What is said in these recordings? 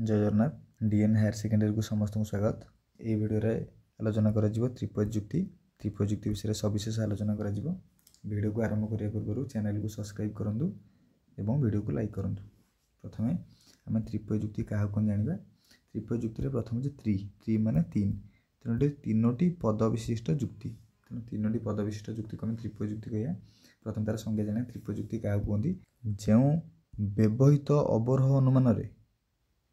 जय Jagannath DN higher secondary को समस्त स्वागत। ये वीडियो रे आलोचना करा त्रिपद जुक्ति विषय सविशेष आलोचना करा वीडियो को आरंभ करने पूर्व चैनल को सब्सक्राइब करूँ एवं वीडियो को लाइक करूँ। प्रथम आम त्रिपद जुक्ति क्या कौन जाना। त्रिपद जुक्ति प्रथम त्रि माने तीन, तेणु तीनोटी पद विशिष्ट जुक्ति, तेणु तीनोटी पद विशिष्ट जुक्ति को त्रिपद जुक्ति कह। प्रथम तार संज्ञा जाना। त्रिपद जुक्ति क्या कहते जो व्यवहित अवरोह अनुमान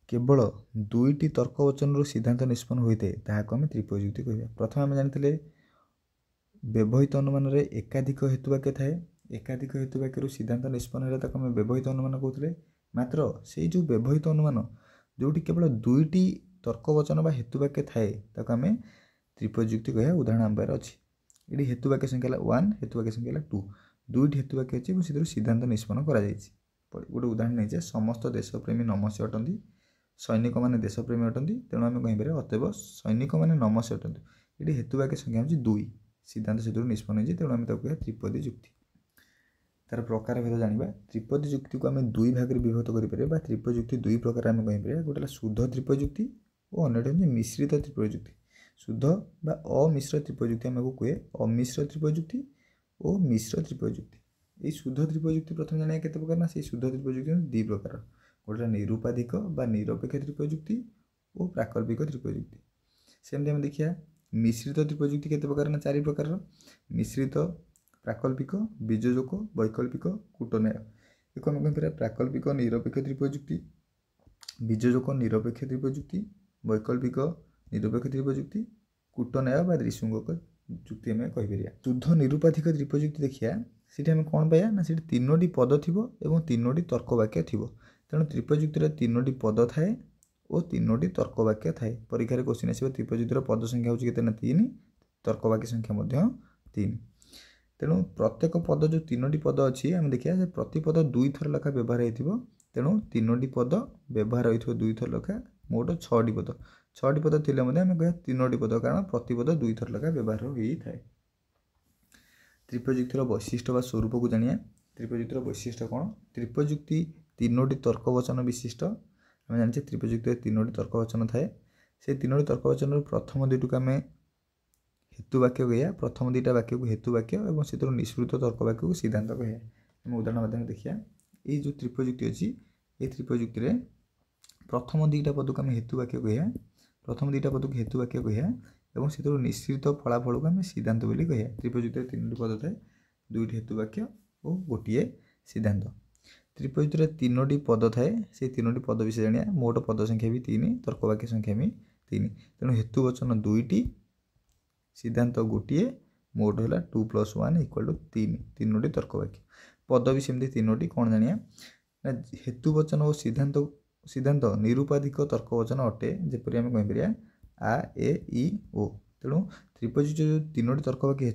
केवल दुईटी तर्कवचन सिद्धांत निष्पन्न होता है ताकि आम त्रिपद जुक्ति कह। प्रथम आम जानी व्यवहित अनुमान एकाधिक हेतुवाक्य थाए, एकाधिक हेतुवाक्य सिद्धांत निष्पन्न होता आम व्यवहित अनुमान कहते। मात्र से जो व्यवहित अनुमान जोटी केवल दुईटी तर्कवचन बा हेतुवाक्य थाए ताकि आम त्रिपद जुक्ति कह। उदाहरण आम पाखे अच्छी ये हेतुवाक्य संख्या 1, हेतुवाक्य संख्या 2, दुईटी हेतुवाक्य अच्छी से सिद्धांत निष्पन्न कर गोटे उदाहरण नहीं समस्त देशप्रेमी नमस्य अटंती, सैनिक मैंने देशप्रेमी अटंती, तेणु आम कहीपर अतएव सैनिक मैंने नमस्य अटंती। ये हेतुवाक्य संख्या हूँ 2, सिद्धांत से निष्पन्न हो तेणु आम कह त्रिपदी जुक्ति। तार प्रकार भेद जाना। त्रिपदी जुक्ति को आम दुई भाग में विभक्त करें। त्रिपद जुक्ति दुई प्रकार आम कहीपर, गोटे शुद्ध त्रिपद जुक्ति और अन्य हूँ मिश्रित त्रिपद जुक्ति। शुद्ध बा अमिश्र त्रिपद जुक्ति आम कहे अमिश्र त्रिपद जुक्ति और मिश्र त्रिपद जुक्ति। ये शुद्ध त्रिपद जुक्ति प्रथम जाना के प्रकार ना, से शुद्ध त्रिपद जुक्ति दुई प्रकार, गोटे निरूपाधिक बा निरपेक्ष त्रिपद जुक्ति और प्राकल्पिक त्रिपद जुक्ति। सेमती आम देखिए मिश्रित त्रिपद जुक्ति केते प्रकार ना, 4 प्रकार। मिश्रित, प्राकल्पिक, बीजयोजक, वैकल्पिक, कूटन्याय। एक आम कह प्राकल्पिक निरपेक्ष त्रिपद जुक्ति, बीजयोजक निरपेक्ष त्रिपद जुक्ति, वैकल्पिक निरपेक्ष त्रिपद जुक्ति, कूटन्याय बा द्विसंगक जुक्ति आम कहीपर। शुद्ध निरूपाधिक त्रिपद जुक्ति देखिए सीटी आम कौन पाया ना, सीटी तीनोटी पद थी और तीनोटी तर्कवाक्य थी। तेणु त्रिपद जुक्तिर तीनोटी पद थाए और तीनोटी तर्कवाक्य थाए। परीक्षा क्वेश्चन आस त्रिपद जुक्तिर पद संख्या होची केते ना 3, तर्कवाक्य संख्या मध्य 3। तेणु प्रत्येक पद जो तीनोटी पद अच्छी आम देखिए प्रति पद 2 थर लेखा व्यवहार हो, तेणु तीनोटी पद व्यवहार हो 2 थर लेखा, मोट 6टी पद। 6टी पद थे आम कह तीनोटी पद, कारण प्रति पद 2 थर लेखा व्यवहार होता है। त्रिपद जुक्तिर वैशिष्ट्य बा स्वरूप को जानिए। त्रिपद जुक्तिर वैशिष्ट्य कौन? त्रिपद जुक्ति तीनोटी तर्कवचन विशिष्ट। आम जाने त्रिपद जुक्ति तीनोटी तर्कवचन थाए। से तीनोटी तर्कवचन प्रथम दुईटी को आम हेतुवाक्य कह, प्रथम 2टा वाक्य को हेतुवाक्य और से निष्पृत तर्कवाक्य को सिद्धांत कह। आम उदाहरण माध्यम देखिए ये जो त्रिपद जुक्ति अच्छी, ये त्रिपद जुक्ति प्रथम 2टा पद को आम हेतुवाक्य कह, प्रथम 2टा पद को हेतुवाक्य कह और से निश्चित फलाफल को आम सिद्धांत बोली कह। त्रिपद जुक्ति 3टी पद थाए, 2टी हेतुवाक्य और गोटे सिद्धांत। त्रिपद जुक्ति 3टी पद थाए, से 3टी पद विषय जाना। मोट पद संख्या भी 3, तर्कवाक्य संख्या भी 3, तेणु हेतुवचन 2टी, सिद्धांत गोटे, मोट है 2 + 1 = 3, तीनोटी तर्कवाक्य। पद भी सेमती 3टी कौन जाना, हेतुवचन और सिद्धांत निरूपाधिक तर्कवचन अटे, जपरी आम कहीपर आ ए इ ओ। तेणु त्रिपद जुक्ति 3टी तर्कवाक्य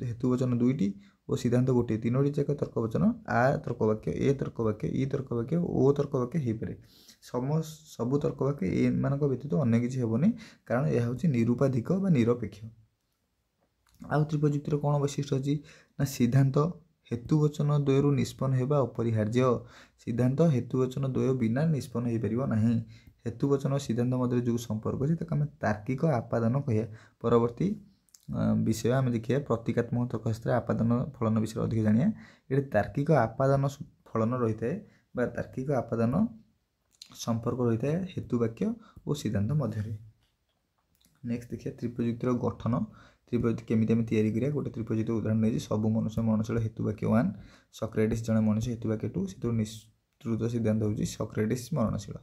हेतुवचन 2टी और सिद्धांत गोटे, 3टी जाक तर्कवचन आ तर्कवाक्य, ए तर्कवाक्य, इ तर्कवाक्य, ओ तर्कवाक्य हो पारे। सबू तर्कवाक्य ए मान व्यतीत अन्य किसी हेनी, कारण यह हूँ निरूपाधिक बा निरपेक्ष। आउ त्रिपद जुक्तिर कौन वैशिष्ट्य अच्छी ना, सिद्धांत हेतुवचन द्वयरू निष्पन्न होगा अपरिहार्य। सिद्धांत हेतुवचन द्वय बिना निष्पन्न हो पार ना। हेतुवचन और सिद्धांत मध्य जो संपर्क अच्छे आम तार्किक आपादन कह। परवर्ती विषय आम देखिए प्रतीकात्मक तर्कशास्त्र आपादन फलन विषय अधिक जानिए। ये तार्किक आपादन फलन रही है बा तार्किक आपादन संपर्क रही है हेतुवाक्य और सिद्धांत मध्य। नेक्स्ट देखिए त्रिपद जुक्तिर गठन। त्रिपद जुक्ति केमिति आम तैयारी करिया। गोटे त्रिपद जुक्ति उदाहरण नहीं सबु मनुष्य मनशील हेतुवाक्य 1, सॉक्रेटिस जड़े मनुष्य हेतुवाक्य 2, से निश्चित सिद्धांत हूँ सॉक्रेटिस मरणशील।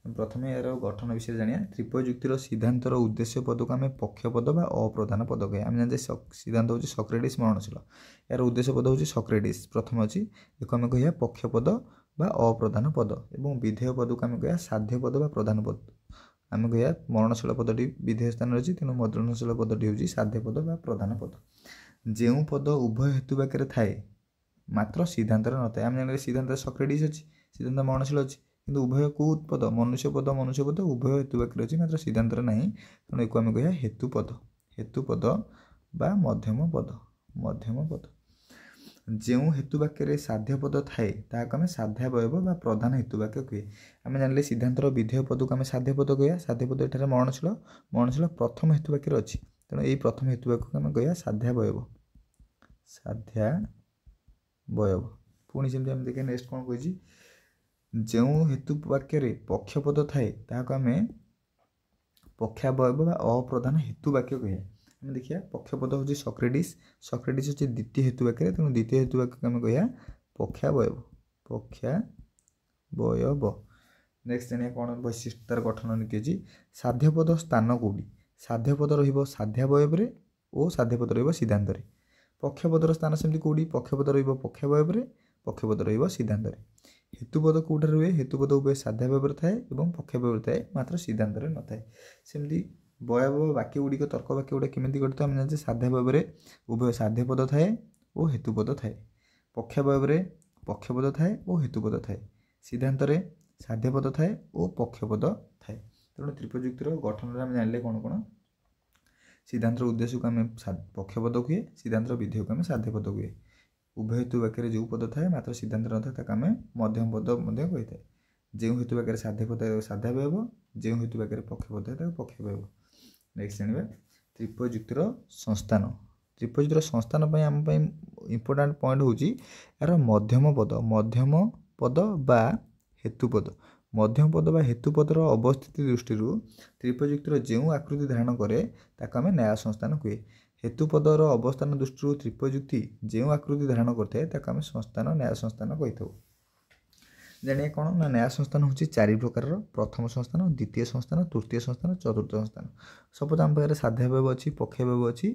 प्रथम यार गठन विषय जाना। त्रिपद जुक्तिर सिद्धांतर उद्देश्य पद को आम पक्षपद बा अप्रधान पद कहे। आम जाने सिद्धांत हूँ सॉक्रेटिस मरणशील, यार उद्देश्य पद हूँ सॉक्रेटिस प्रथम अच्छी, एक आम कह पक्षपद बा अप्रधान पद, और विधेय पद को आम कह साध्य पद बा प्रधान पद। आम कह मरणशील पदटी विधेय स्थान रही, तेणु मरणशील पदटी हूँ साध्य पद बा प्रधान पद। जो पद उभय हेतुवाक्य थाए मात्र सिद्धांत न थाए। आम जाने सिद्धांत सॉक्रेटिस अच्छी, सिद्धांत मरणशील अच्छी, किंतु उभय कौ पद मनुष्य पद उभय हेतुवाक्य अच्छी मात्र सिद्धांत ना। तेणु एक आम कह हेतुपद, हेतुपद बा मध्यम पद, मध्यम पद। ଯେଉଁ ହେତୁବାକ୍ୟରେ ସାଧ୍ୟ ପଦ ଥାଏ ତାହାକୁ ଆମେ ସାଧ୍ୟାବୟବ ବା ପ୍ରଧାନ ହେତୁବାକ୍ୟ କୁହେ। ଆମେ ଜାଣିଲେ ସିଦ୍ଧାନ୍ତର ବିଧେୟ ପଦକୁ ଆମେ ସାଧ୍ୟ ପଦ କହିବା। ସାଧ୍ୟ ପଦ ଏଠାରେ ମରଣଶୀଳ ପ୍ରଥମ ହେତୁବାକ୍ୟରେ ଅଛି, ତେଣୁ ଏଇ ପ୍ରଥମ ହେତୁବାକ୍ୟକୁ ଆମେ କହିବା ସାଧ୍ୟାବୟବ। ପୁଣି ସେମିତି ଆମେ ଦେଖିବା ନେକ୍ସଟ କ'ଣ କହିଛି, ଯେଉଁ ହେତୁବାକ୍ୟରେ ପକ୍ଷପଦ ଥାଏ ତାହାକୁ ଆମେ ପକ୍ଷାବୟବ ବା ଅପ୍ରଧାନ ହେତୁବାକ୍ୟ କହିବା। ଆମେ ଦେଖିବା ପକ୍ଷପଦ ହେଉଛି ସକ୍ରେଟିସ୍ ହେଉଛି ଦ୍ୱିତୀୟ ହେତୁବାକ୍ୟରେ, ତେଣୁ ଦ୍ୱିତୀୟ ହେତୁବାକ୍ୟକୁ ଆମେ କହିବା ପକ୍ଷାବୟବ। ନେକ୍ସଟ ଜାଣିବା କ'ଣ ବୈଶିଷ୍ଟ୍ୟ ତାର ଗଠନ ନୀତି ଅଛି। ସାଧ୍ୟପଦ ସ୍ଥାନ କେଉଁଠି? ସାଧ୍ୟପଦ ରହିବ ସାଧ୍ୟାବୟବରେ ଓ ସାଧ୍ୟପଦ ରହିବ ସିଦ୍ଧାନ୍ତରେ। ପକ୍ଷପଦର ସ୍ଥାନ ସେମିତି କେଉଁଠି? ପକ୍ଷପଦ ରହିବ ପକ୍ଷାବୟବରେ, ପକ୍ଷପଦ ରହିବ ସିଦ୍ଧାନ୍ତରେ। ହେତୁପଦ କେଉଁଠାରେ ରୁହେ? ହେତୁପଦ ଉଭୟ ସାଧ୍ୟାବୟରେ ଥାଏ ଏବଂ ପକ୍ଷାବୟରେ ଥାଏ, ମାତ୍ର ସିଦ୍ଧାନ୍ତରେ ନଥାଏ। ସେମିତି ବୟାବୟ ବାକ୍ୟ ଗୁଡ଼ିକ ତର୍କ ବାକ୍ୟ ଗୁଡ଼ିକ କେମିତି ଗଠିତ? ଆମେ ଜାଣିଛେ ସାଧ୍ୟାବୟରେ ଉଭୟ ସାଧ୍ୟପଦ ଥାଏ ଓ ହେତୁପଦ ଥାଏ, ପକ୍ଷାବୟରେ ପକ୍ଷପଦ ଥାଏ ଓ ହେତୁପଦ ଥାଏ, ସିଦ୍ଧାନ୍ତରେ ସାଧ୍ୟପଦ ଥାଏ ଓ ପକ୍ଷପଦ ଥାଏ। ତେଣୁ ତ୍ରିପଯୁକ୍ତିର ଗଠନରେ ଆମେ ଜାଣିଲେ କ'ଣ କ'ଣ? ସିଦ୍ଧାନ୍ତର ଉଦ୍ଦେଶ୍ୟକୁ ଆମେ ପକ୍ଷପଦ କୁହେ, ସିଦ୍ଧାନ୍ତର ବିଧେୟକୁ ଆମେ ସାଧ୍ୟପଦ କୁହେ। ଉଭୟ ହେତୁବାକ୍ୟରେ ଯେଉଁ ପଦ ଥାଏ ମାତ୍ର ସିଦ୍ଧାନ୍ତରେ ନଥାଏ ତାକୁ ଆମେ ମଧ୍ୟମ ପଦ ମଧ୍ୟ କହିଥାଏ। ଯେଉଁ ହେତୁବାକ୍ୟରେ ସାଧ୍ୟପଦ ସାଧ୍ୟାବୟବ, ଯେଉଁ ହେତୁବାକ୍ୟରେ ପକ୍ଷପଦ ଥାଏ ତାକୁ ପକ୍ଷାବୟବ। ନେକ୍ସଟ ଜାଣିବା ତ୍ରିପଯୁକ୍ତିର ସଂସ୍ଥାନ। ତ୍ରିପଯୁକ୍ତିର ସଂସ୍ଥାନ ପାଇଁ ଆମ ପାଇଁ ଇମ୍ପୋର୍ଟାଣ୍ଟ ପଏଣ୍ଟ ହେଉଛି ଏହାର ମଧ୍ୟମ ପଦ ବା ହେତୁପଦ। ମଧ୍ୟମ ପଦ ବା ହେତୁପଦର ଅବସ୍ଥିତି ଦୃଷ୍ଟିରୁ ତ୍ରିପଯୁକ୍ତିର ଯେଉଁ ଆକୃତି ଧାରଣ କରେ ତାକୁ ଆମେ ନ୍ୟାୟ ସଂସ୍ଥାନ କୁହେ। ହେତୁପଦର ଅବସ୍ଥାନ ଦୃଷ୍ଟିରୁ ତ୍ରିପଯୁକ୍ତି ଯେଉଁ ଆକୃତି ଧାରଣ କରିଥାଏ ତାକୁ ଆମେ ନ୍ୟାୟ ସଂସ୍ଥାନ କହିଥାଉ। ଜାଣିବା କ'ଣ ନା ନ୍ୟାୟ ସଂସ୍ଥାନ ହେଉଛି 4 ପ୍ରକାରର। ପ୍ରଥମ ସଂସ୍ଥାନ, ଦ୍ୱିତୀୟ ସଂସ୍ଥାନ, ତୃତୀୟ ସଂସ୍ଥାନ, ଚତୁର୍ଥ ସଂସ୍ଥାନ। ସପୋଜ ଆମ ପାଖରେ ସାଧ୍ୟାବୟବ ଅଛି, ପକ୍ଷାବୟବ ଅଛି,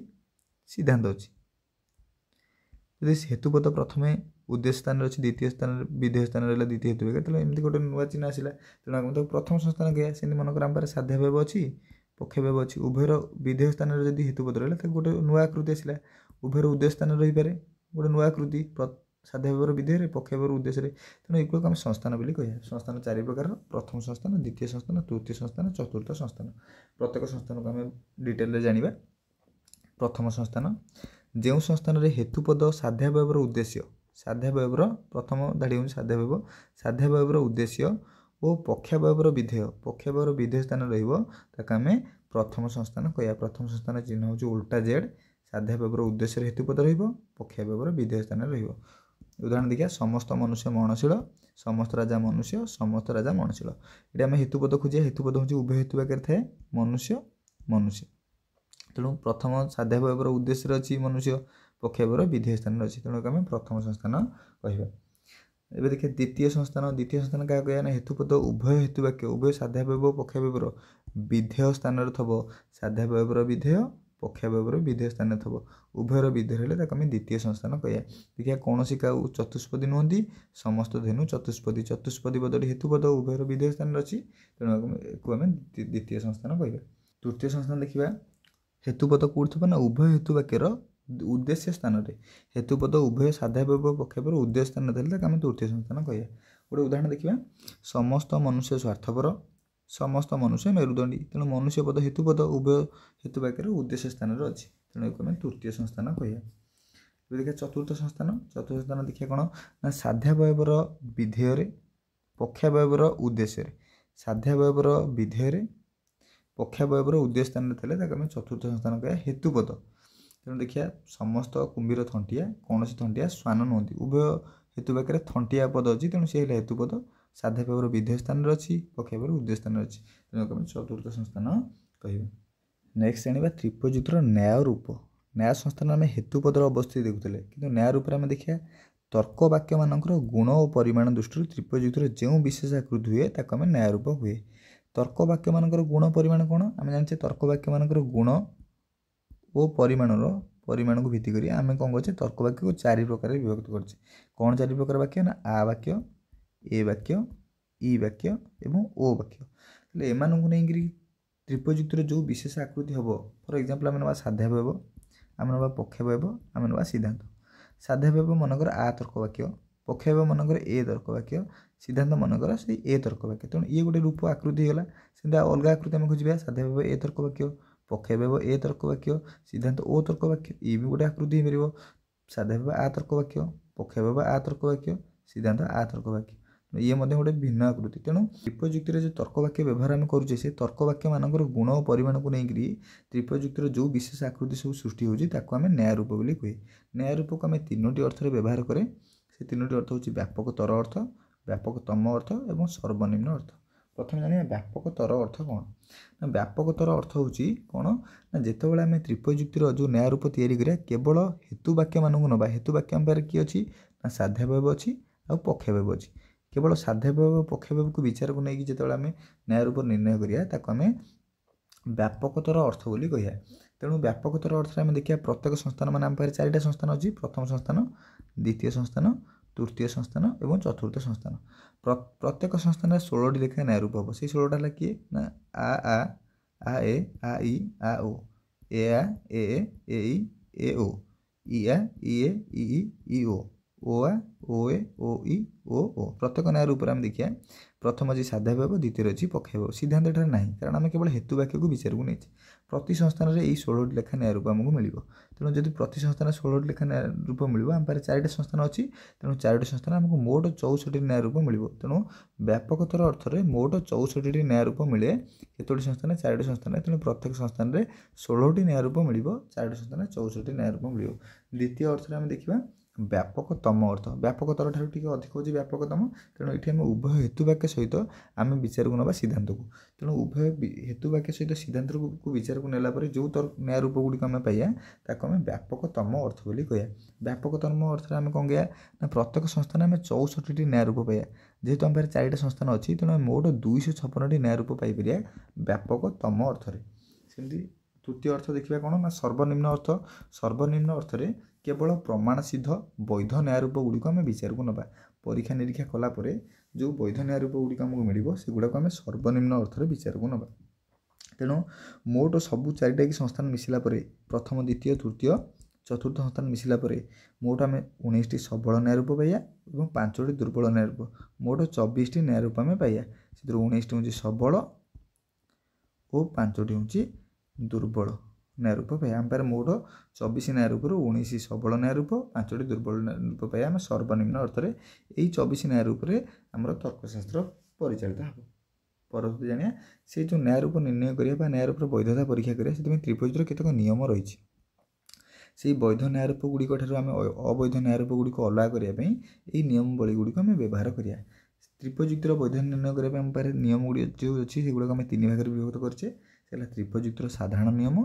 ସିଦ୍ଧାନ୍ତ ଅଛି। ଯଦି ହେତୁପଦ ପ୍ରଥମେ ଉଦ୍ଦେଶ୍ୟ ସ୍ଥାନରେ ଅଛି, ଦ୍ୱିତୀୟ ସ୍ଥାନରେ ବିଧେୟ ସ୍ଥାନରେ ରହିଲା ଦ୍ୱିତୀୟ ହେତୁବାକ୍ୟ, ତାହେଲେ ଏମିତି ଗୋଟେ ନୂଆ ଚିହ୍ନ ଆସିଲା, ତେଣୁ ଆମେ ତାକୁ ପ୍ରଥମ ସଂସ୍ଥାନ କହିବା। ସେମିତି ମନେକର ଆମ ପାଖରେ ସାଧ୍ୟାବୟବ ଅଛି, ପକ୍ଷାବୟବ ଅଛି, ଉଭୟର ବିଧେୟ ସ୍ଥାନରେ ଯଦି ହେତୁପଦ ରହିଲା ତାକୁ ଗୋଟେ ନୂଆ ଆକୃତି ଆସିଲା। ଉଭୟର ଉଦ୍ଦେଶ୍ୟ ସ୍ଥାନରେ ରହିପାରେ ଗୋଟେ ନୂଆ ଆକୃତି, ସାଧ୍ୟାବୟବର ବିଧେୟରେ, ପକ୍ଷାବୟବର ଉଦ୍ଦେଶ୍ୟରେ, ତେଣୁ ଏଗୁলোକୁ ଆମେ ସଂସ୍ଥାନ ବୋଲି କହିବା। ସଂସ୍ଥାନ 4 ପ୍ରକାରର। ପ୍ରଥମ ସଂସ୍ଥାନ, ଦ୍ୱିତୀୟ ସଂସ୍ଥାନ, ତୃତୀୟ ସଂସ୍ଥାନ, ଚତୁର୍ଥ ସଂସ୍ଥାନ। ପ୍ରତ୍ୟେକ ସଂସ୍ଥାନକୁ ଆମେ ଡିଟେଲରେ ଜାଣିବା। ପ୍ରଥମ ସଂସ୍ଥାନ, ଯେଉଁ ସଂସ୍ଥାନରେ ହେତୁପଦ ସାଧ୍ୟାବୟବର ଉଦ୍ଦେଶ୍ୟ, ସାଧ୍ୟାବୟବର ପ୍ରଥମ ଧାଡ଼ି ହେଉଛି ସାଧ୍ୟାବୟବର ଉଦ୍ଦେଶ୍ୟ ଓ ପକ୍ଷାବୟବର ବିଧେୟ ସ୍ଥାନ ରହିବ ତାକୁ ଆମେ ପ୍ରଥମ ସଂସ୍ଥାନ କହିବା। ପ୍ରଥମ ସଂସ୍ଥାନ ଚିହ୍ନ ହେଉଛି ଉଲ୍ଟା ଜେଡ୍। ସାଧ୍ୟାବୟବର ଉଦ୍ଦେଶ୍ୟରେ ହେତୁପଦ ରହିବ, ପକ୍ଷାବୟବର ବିଧେୟ ସ୍ଥାନରେ ରହିବ। ଉଦାହରଣ ଦେଖିବା, ସମସ୍ତ ମନୁଷ୍ୟ ମରଣଶୀଳ, ସମସ୍ତ ରାଜା ମନୁଷ୍ୟ, ସମସ୍ତ ରାଜା ମରଣଶୀଳ। ଏଠି ଆମେ ହେତୁପଦ ଖୋଜିବା। ହେତୁପଦ ହେଉଛି ଉଭୟ ହେତୁବାକ୍ୟରେ ଥାଏ, ମନୁଷ୍ୟ। ତେଣୁ ପ୍ରଥମ ସାଧ୍ୟାବୟବର ଉଦ୍ଦେଶ୍ୟରେ ଅଛି ମନୁଷ୍ୟ, ପକ୍ଷାବୟବର ବିଧେୟ ସ୍ଥାନରେ ଅଛି, ତେଣୁ ଆମେ ପ୍ରଥମ ସଂସ୍ଥାନ କହିବା। ଏବେ ଦେଖିବା ଦ୍ୱିତୀୟ ସଂସ୍ଥାନ କାହାକୁ କହିବା ନା ହେତୁପଦ ଉଭୟ ହେତୁବାକ୍ୟ, ଉଭୟ ସାଧ୍ୟାବୟବ ଓ ପକ୍ଷାବୟବର ବିଧେୟ ସ୍ଥାନରେ ଥବ। ସାଧ୍ୟାବୟବର ବିଧେୟ, ପକ୍ଷାବୟବର ବିଧେୟ ସ୍ଥାନରେ ଥବ। ଉଭୟର ବିଧେୟ ହେଲେ ତାକୁ ଆମେ ଦ୍ୱିତୀୟ ସଂସ୍ଥାନ କହିବା। ଦେଖିବା କୌଣସି କାଉ ଚତୁଷ୍ପଦୀ ନୁହନ୍ତି, ସମସ୍ତ ଧେନୁ ଚତୁଷ୍ପଦୀ ପଦଟି ହେତୁପଦ, ଉଭୟର ବିଧେୟ ସ୍ଥାନରେ ଅଛି, ତେଣୁ ଏକୁ ଆମେ ଦ୍ୱିତୀୟ ସଂସ୍ଥାନ କହିବା। ତୃତୀୟ ସଂସ୍ଥାନ ଦେଖିବା, ହେତୁପଦ କେଉଁଠି ଥିବ ନା ଉଭୟ ହେତୁବାକ୍ୟର ଉଦ୍ଦେଶ୍ୟ ସ୍ଥାନରେ। ହେତୁପଦ ଉଭୟ ସାଧ୍ୟାବୟବ ପକ୍ଷାବୟବର ଉଦ୍ଦେଶ୍ୟ ସ୍ଥାନରେ ଥିଲେ ତାକୁ ଆମେ ତୃତୀୟ ସଂସ୍ଥାନ କହିବା। ଗୋଟେ ଉଦାହରଣ ଦେଖିବା, ସମସ୍ତ ମନୁଷ୍ୟ ସ୍ୱାର୍ଥପର, ସମସ୍ତ ମନୁଷ୍ୟ ମେରୁଦଣ୍ଡୀ। ତେଣୁ ମନୁଷ୍ୟ ପଦ ହେତୁପଦ ଉଭୟ ହେତୁବାକ୍ୟର ଉଦ୍ଦେଶ୍ୟ ସ୍ଥାନରେ ଅଛି, ତେଣୁ ଏକୁ ଆମେ ତୃତୀୟ ସଂସ୍ଥାନ କହିବା। ଏବେ ଦେଖିବା ଚତୁର୍ଥ ସଂସ୍ଥାନ ଦେଖିବା କ'ଣ ନା ସାଧ୍ୟାବୟବର ବିଧେୟରେ, ପକ୍ଷାବୟବର ଉଦ୍ଦେଶ୍ୟରେ। ସାଧ୍ୟାବୟବର ବିଧେୟରେ, ପକ୍ଷାବୟବର ଉଦ୍ଦେଶ୍ୟ ସ୍ଥାନରେ ଥିଲେ ତାକୁ ଆମେ ଚତୁର୍ଥ ସଂସ୍ଥାନ କହିବା। ହେତୁପଦ, ତେଣୁ ଦେଖିବା ସମସ୍ତ କୁମ୍ଭୀର ଥଣ୍ଟିଆ, କୌଣସି ଥଣ୍ଟିଆ ଶ୍ୱାନ ନୁହନ୍ତି। ଉଭୟ ହେତୁବାକ୍ୟରେ ଥଣ୍ଟିଆ ପଦ ଅଛି, ତେଣୁ ସେ ହେଲା ହେତୁପଦ, ସାଧ୍ୟାବୟବର ବିଧେୟ ସ୍ଥାନରେ ଅଛି, ପକ୍ଷାବୟବର ଉଦ୍ଦେଶ୍ୟ ସ୍ଥାନରେ ଅଛି, ତେଣୁ ଆମେ ଚତୁର୍ଥ ସଂସ୍ଥାନ କହିବା। ନେକ୍ସଟ ଜାଣିବା ତ୍ରିପଯୁକ୍ତିର ନ୍ୟାୟ ରୂପ। ନ୍ୟାୟ ସଂସ୍ଥାନ ଆମେ ହେତୁପଦର ଅବସ୍ଥିତି ଦେଖୁଥିଲେ, କିନ୍ତୁ ନ୍ୟାୟ ରୂପରେ ଆମେ ଦେଖିବା ତର୍କ ବାକ୍ୟମାନଙ୍କର ଗୁଣ ଓ ପରିମାଣ ଦୃଷ୍ଟିରୁ ତ୍ରିପଯୁକ୍ତିର ଯେଉଁ ବିଶେଷ ଆକୃତି ହୁଏ ତାକୁ ଆମେ ନ୍ୟାୟ ରୂପ ହୁଏ। ତର୍କ ବାକ୍ୟମାନଙ୍କର ଗୁଣ ପରିମାଣ କ'ଣ? ଆମେ ଜାଣିଛେ ତର୍କ ବାକ୍ୟମାନଙ୍କର ଗୁଣ ଓ ପରିମାଣକୁ ଭିତ୍ତି କରି ଆମେ କ'ଣ କରୁଛେ, ତର୍କ ବାକ୍ୟକୁ 4 ପ୍ରକାରରେ ବିଭକ୍ତ କରୁଛେ। କ'ଣ 4 ପ୍ରକାର ବାକ୍ୟ ନା ଆ ବାକ୍ୟ, ଏ ବାକ୍ୟ, ଇ ବାକ୍ୟ ଏବଂ ଓ ବାକ୍ୟ। ତାହେଲେ ଏମାନଙ୍କୁ ନେଇକରି ତ୍ରିପଯୁକ୍ତିର ଯେଉଁ ବିଶେଷ ଆକୃତି ହେବ, ଫର ଏକ୍ଜାମ୍ପଲ୍ ଆମେ ନେବା ସାଧ୍ୟାବୟବ, ଆମେ ନେବା ପକ୍ଷାବୟବ, ଆମେ ନେବା ସିଦ୍ଧାନ୍ତ। ସାଧ୍ୟାବୟବ ମନେକର ଆ ତର୍କ ବାକ୍ୟ, ପକ୍ଷାବୟବ ମନେକର ଏ ତର୍କ ବାକ୍ୟ, ସିଦ୍ଧାନ୍ତ ମନେକର ସେଇ ଏ ତର୍କ ବାକ୍ୟ। ତେଣୁ ଇଏ ଗୋଟେ ରୂପ ଆକୃତି ହେଇଗଲା। ସେମିତି ଅଲଗା ଆକୃତି ଆମେ ଖୋଜିବା, ସାଧ୍ୟାବୟବ ଏ ତର୍କ ବାକ୍ୟ, ପକ୍ଷାବୟବ ଏ ତର୍କ ବାକ୍ୟ, ସିଦ୍ଧାନ୍ତ ଓ ତର୍କ ବାକ୍ୟ। ଇଏ ବି ଗୋଟେ ଆକୃତି ହେଇପାରିବ। ସାଧ୍ୟାବୟବ ଆ ତର୍କ ବାକ୍ୟ, ପକ୍ଷବ୍ୟୟ ଆ ତର୍କ ବାକ୍ୟ, ସିଦ୍ଧାନ୍ତ ଆ ତର୍କ ବାକ୍ୟ। ଇଏ ମଧ୍ୟ ଗୋଟେ ଭିନ୍ନ ଆକୃତି। ତେଣୁ ତ୍ରିପଦୀ ଯୁକ୍ତିରେ ଯେଉଁ ତର୍କ ବାକ୍ୟ ବ୍ୟବହାର ଆମେ କରୁଛେ ସେ ତର୍କ ବାକ୍ୟମାନଙ୍କର ଗୁଣ ଓ ପରିମାଣକୁ ନେଇକରି ତ୍ରିପଦୀ ଯୁକ୍ତିର ଯେଉଁ ବିଶେଷ ଆକୃତି ସବୁ ସୃଷ୍ଟି ହେଉଛି ତାକୁ ଆମେ ନ୍ୟାୟ ରୂପ ବୋଲି କୁହେ। ନ୍ୟାୟ ରୂପକୁ ଆମେ ତିନୋଟି ଅର୍ଥରେ ବ୍ୟବହାର କରେ। ସେ ତିନୋଟି ଅର୍ଥ ହେଉଛି ବ୍ୟାପକତର ଅର୍ଥ, ବ୍ୟାପକତମ ଅର୍ଥ ଏବଂ ସର୍ବନିମ୍ନ ଅର୍ଥ। ପ୍ରଥମେ ଜାଣିବା ବ୍ୟାପକତର ଅର୍ଥ କ'ଣ। ନା ବ୍ୟାପକତର ଅର୍ଥ ହେଉଛି କ'ଣ ନା ଯେତେବେଳେ ଆମେ ତ୍ରିପଦୀ ଯୁକ୍ତିର ଯେଉଁ ନ୍ୟାୟ ରୂପ ତିଆରି କରିବା କେବଳ ହେତୁ ବାକ୍ୟମାନଙ୍କୁ ନେବା। ହେତୁ ବାକ୍ୟ ଆମ ପାଖରେ କିଏ ଅଛି ନା ସାଧ୍ୟାବୟବ ଅଛି ଆଉ ପକ୍ଷବ୍ୟୟ ଅଛି। କେବଳ ସାଧ୍ୟାବୟବ ପକ୍ଷବ୍ୟୟକୁ ବିଚାରକୁ ନେଇକି ଯେତେବେଳେ ଆମେ ନ୍ୟାୟ ରୂପ ନିର୍ଣ୍ଣୟ କରିବା ତାକୁ ଆମେ ବ୍ୟାପକତର ଅର୍ଥ ବୋଲି କହିବା। ତେଣୁ ବ୍ୟାପକତର ଅର୍ଥରେ ଆମେ ଦେଖିବା ପ୍ରତ୍ୟେକ ସଂସ୍ଥାନ ମାନେ ଆମ ପାଖରେ 4ଟା ସଂସ୍ଥାନ ଅଛି। ପ୍ରଥମ ସଂସ୍ଥାନ, ଦ୍ୱିତୀୟ ସଂସ୍ଥାନ, ତୃତୀୟ ସଂସ୍ଥାନ ଏବଂ ଚତୁର୍ଥ ସଂସ୍ଥାନ। ପ୍ରତ୍ୟେକ ସଂସ୍ଥାନରେ 16ଟି ଲେଖାଏଁ ନ୍ୟାୟ ରୂପ ହେବ। ସେଇ 16ଟା ହେଲା କିଏ ନା ଆ ଏ ଆ ଇ ଆ ଓ, ଏ ଆ ଏ ଇ ଏ ଓ, ଇ ଆ ଇ ଏ ଇ ଓ, ଓ ଆ ଓ ଏ ଓ ଇ ଓ ଓ। ପ୍ରତ୍ୟେକ ନ୍ୟାୟ ରୂପରେ ଆମେ ଦେଖିବା ପ୍ରଥମ ଅଛି ସାଧ୍ୟାବୟବ, ଦ୍ୱିତୀୟରେ ଅଛି ପକ୍ଷବ୍ୟୟ। ସିଦ୍ଧାନ୍ତ ଏଠାରେ ନାହିଁ କାରଣ ଆମେ କେବଳ ହେତୁ ବାକ୍ୟକୁ ବିଚାରକୁ ନେଇଛେ। ପ୍ରତି ସଂସ୍ଥାନରେ ଏଇ 16ଟି ଲେଖା ନ୍ୟାୟ ରୂପ ଆମକୁ ମିଳିବ। ତେଣୁ ଯଦି ପ୍ରତି ସଂସ୍ଥାନରେ 16ଟି ଲେଖା ନ୍ୟାୟ ରୂପ ମିଳିବ ଆମ ପାଖରେ 4ଟି ସଂସ୍ଥାନ ଅଛି। ତେଣୁ 4ଟି ସଂସ୍ଥାନ ଆମକୁ ମୋଟ 64ଟି ନ୍ୟାୟ ରୂପ ମିଳିବ। ତେଣୁ ବ୍ୟାପକତର ଅର୍ଥରେ ମୋଟ 64ଟି ନ୍ୟାୟ ରୂପ ମିଳେ। କେତୋଟି ସଂସ୍ଥାନରେ 4ଟି ସଂସ୍ଥାନରେ। ତେଣୁ ପ୍ରତ୍ୟେକ ସଂସ୍ଥାନରେ 16ଟି ନ୍ୟାୟ ରୂପ ମିଳିବ, 4ଟି ସଂସ୍ଥାନରେ 64ଟି ନ୍ୟାୟ ରୂପ ମିଳିବ। ଦ୍ୱିତୀୟ ଅର୍ଥରେ ଆମେ ଦେଖିବା ବ୍ୟାପକତମ ଅର୍ଥ। ବ୍ୟାପକତର ଠାରୁ ଟିକେ ଅଧିକ ହେଉଛି ବ୍ୟାପକତମ। ତେଣୁ ଏଠି ଆମେ ଉଭୟ ହେତୁ ବାକ୍ୟ ସହିତ ଆମେ ବିଚାରକୁ ନେବା ସିଦ୍ଧାନ୍ତକୁ। ତେଣୁ ଉଭୟ ହେତୁ ବାକ୍ୟ ସହିତ ସିଦ୍ଧାନ୍ତକୁ ବିଚାରକୁ ନେଲା ପରେ ଯେଉଁ ନ୍ୟାୟ ରୂପ ଗୁଡ଼ିକ ଆମେ ପାଇବା ତାକୁ ଆମେ ବ୍ୟାପକତମ ଅର୍ଥ ବୋଲି କହିବା। ବ୍ୟାପକତମ ଅର୍ଥରେ ଆମେ କ'ଣ କହିବା ନା ପ୍ରତ୍ୟେକ ସଂସ୍ଥାନରେ ଆମେ 64ଟି ନ୍ୟାୟ ରୂପ ପାଇବା। ଯେହେତୁ ଆମ ପାଖରେ 4ଟା ସଂସ୍ଥାନ ଅଛି ତେଣୁ ଆମେ ମୋଟ 256ଟି ନ୍ୟାୟ ରୂପ ପାଇପାରିବା ବ୍ୟାପକତମ ଅର୍ଥରେ। ସେମିତି ତୃତୀୟ ଅର୍ଥ ଦେଖିବା କ'ଣ ନା ସର୍ବନିମ୍ନ ଅର୍ଥ। ସର୍ବନିମ୍ନ ଅର୍ଥରେ କେବଳ ପ୍ରମାଣ ସିଦ୍ଧ ବୈଧ ନ୍ୟାୟ ରୂପ ଗୁଡ଼ିକୁ ଆମେ ବିଚାରକୁ ନେବା। ପରୀକ୍ଷା ନିରୀକ୍ଷା କଲା ପରେ ଯେଉଁ ବୈଧ ନ୍ୟାୟ ରୂପ ଗୁଡ଼ିକ ଆମକୁ ମିଳିବ ସେଗୁଡ଼ାକୁ ଆମେ ସର୍ବନିମ୍ନ ଅର୍ଥରେ ବିଚାରକୁ ନେବା। ତେଣୁ ମୋଟ ସବୁ 4ଟା କି ସଂସ୍ଥାନ ମିଶିଲା ପରେ ପ୍ରଥମ, ଦ୍ୱିତୀୟ, ତୃତୀୟ, ଚତୁର୍ଥ ସଂସ୍ଥାନ ମିଶିଲା ପରେ ମୋଟ ଆମେ 19ଟି ସବଳ ନ୍ୟାୟ ରୂପ ପାଇବା ଏବଂ 5ଟି ଦୁର୍ବଳ ନ୍ୟାୟ ରୂପ। ମୋଟ 24ଟି ନ୍ୟାୟ ରୂପ ଆମେ ପାଇବା। ସେଥିରୁ 19ଟି ହେଉଛି ସବଳ ଓ 5ଟି ହେଉଛି ଦୁର୍ବଳ ନ୍ୟାୟ ରୂପ ପାଇବା। ଆମ ପାଖରେ ମୋଟ 24 ନ୍ୟାୟ ରୂପରୁ 19 ସବଳ ନ୍ୟାୟ ରୂପ, 5ଟି ଦୁର୍ବଳ ନ୍ୟାୟ ରୂପ ପାଇବା ଆମେ ସର୍ବନିମ୍ନ ଅର୍ଥରେ। ଏଇ 24 ନ୍ୟାୟ ରୂପରେ ଆମର ତର୍କଶାସ୍ତ୍ର ପରିଚାଳିତ ହେବ। ପରବର୍ତ୍ତୀ ଜାଣିବା ସେଇ ଯେଉଁ ନ୍ୟାୟ ରୂପ ନିର୍ଣ୍ଣୟ କରିବା ବା ନ୍ୟାୟ ରୂପର ବୈଧତା ପରୀକ୍ଷା କରିବା ସେଥିପାଇଁ ତ୍ରିପଦୀର କେତେକ ନିୟମ ରହିଛି। ସେଇ ବୈଧ ନ୍ୟାୟ ରୂପ ଗୁଡ଼ିକ ଠାରୁ ଆମେ ଅବୈଧ ନ୍ୟାୟ ରୂପ ଗୁଡ଼ିକୁ ଅଲଗା କରିବା ପାଇଁ ଏଇ ନିୟମାବଳୀ ଗୁଡ଼ିକୁ ଆମେ ବ୍ୟବହାର କରିବା। ତ୍ରିପଦୀ ଯୁକ୍ତିର ବୈଧ ନିର୍ଣ୍ଣୟ କରିବା ପାଇଁ ଆମ ପାଖରେ ନିୟମ ଗୁଡ଼ିକ ଯେଉଁ ଅଛି ସେଗୁଡ଼ାକ ଆମେ 3 ଭାଗରେ ବିଭକ୍ତ କରିଛେ। ସେ ହେଲା ତ୍ରିପଦୀ ଯୁକ୍ତିର ସାଧାରଣ ନିୟମ,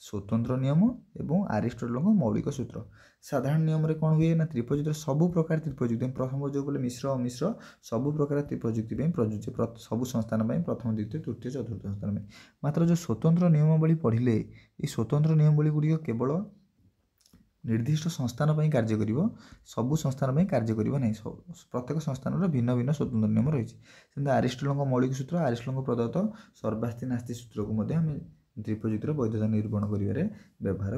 ସ୍ୱତନ୍ତ୍ର ନିୟମ ଏବଂ ଆରିଷ୍ଟଟଲଙ୍କ ମୌଳିକ ସୂତ୍ର। ସାଧାରଣ ନିୟମରେ କ'ଣ ହୁଏ ନା ତ୍ରିପଦୀ ଯୁକ୍ତିର ସବୁ ପ୍ରକାର ତ୍ରିପଦୀ ଯୁକ୍ତି ପ୍ରଥମ ଯେଉଁ କହିଲେ ମିଶ୍ର ଅମିଶ୍ର ସବୁ ପ୍ରକାର ତ୍ରିପଦୀ ଯୁକ୍ତି ପାଇଁ ପ୍ରଯୁଜ୍ୟ ସବୁ ସଂସ୍ଥାନ ପାଇଁ ପ୍ରଥମ, ଦ୍ୱିତୀୟ, ତୃତୀୟ, ଚତୁର୍ଥ ସଂସ୍ଥାନ ପାଇଁ। ମାତ୍ର ଯେଉଁ ସ୍ୱତନ୍ତ୍ର ନିୟମାବଳୀ ପଢ଼ିଲେ ଏଇ ସ୍ୱତନ୍ତ୍ର ନିୟମାବଳୀ ଗୁଡ଼ିକ କେବଳ ନିର୍ଦ୍ଦିଷ୍ଟ ସଂସ୍ଥାନ ପାଇଁ କାର୍ଯ୍ୟ କରିବ, ସବୁ ସଂସ୍ଥାନ ପାଇଁ କାର୍ଯ୍ୟ କରିବ ନାହିଁ। ପ୍ରତ୍ୟେକ ସଂସ୍ଥାନର ଭିନ୍ନ ଭିନ୍ନ ସ୍ୱତନ୍ତ୍ର ନିୟମ ରହିଛି। ସେମିତି ଆରିଷ୍ଟଟଲଙ୍କ ମୌଳିକ ସୂତ୍ର, ଆରିଷ୍ଟଟଲଙ୍କ ପ୍ରଦତ୍ତ ସର୍ବାସ୍ତି ନାସ୍ତି ସୂତ୍ରକୁ ମଧ୍ୟ ଆମେ ତ୍ରିପଦୀ ଯୁକ୍ତିର ବୈଧତା ନିରୂପଣ କରିବାରେ ବ୍ୟବହାର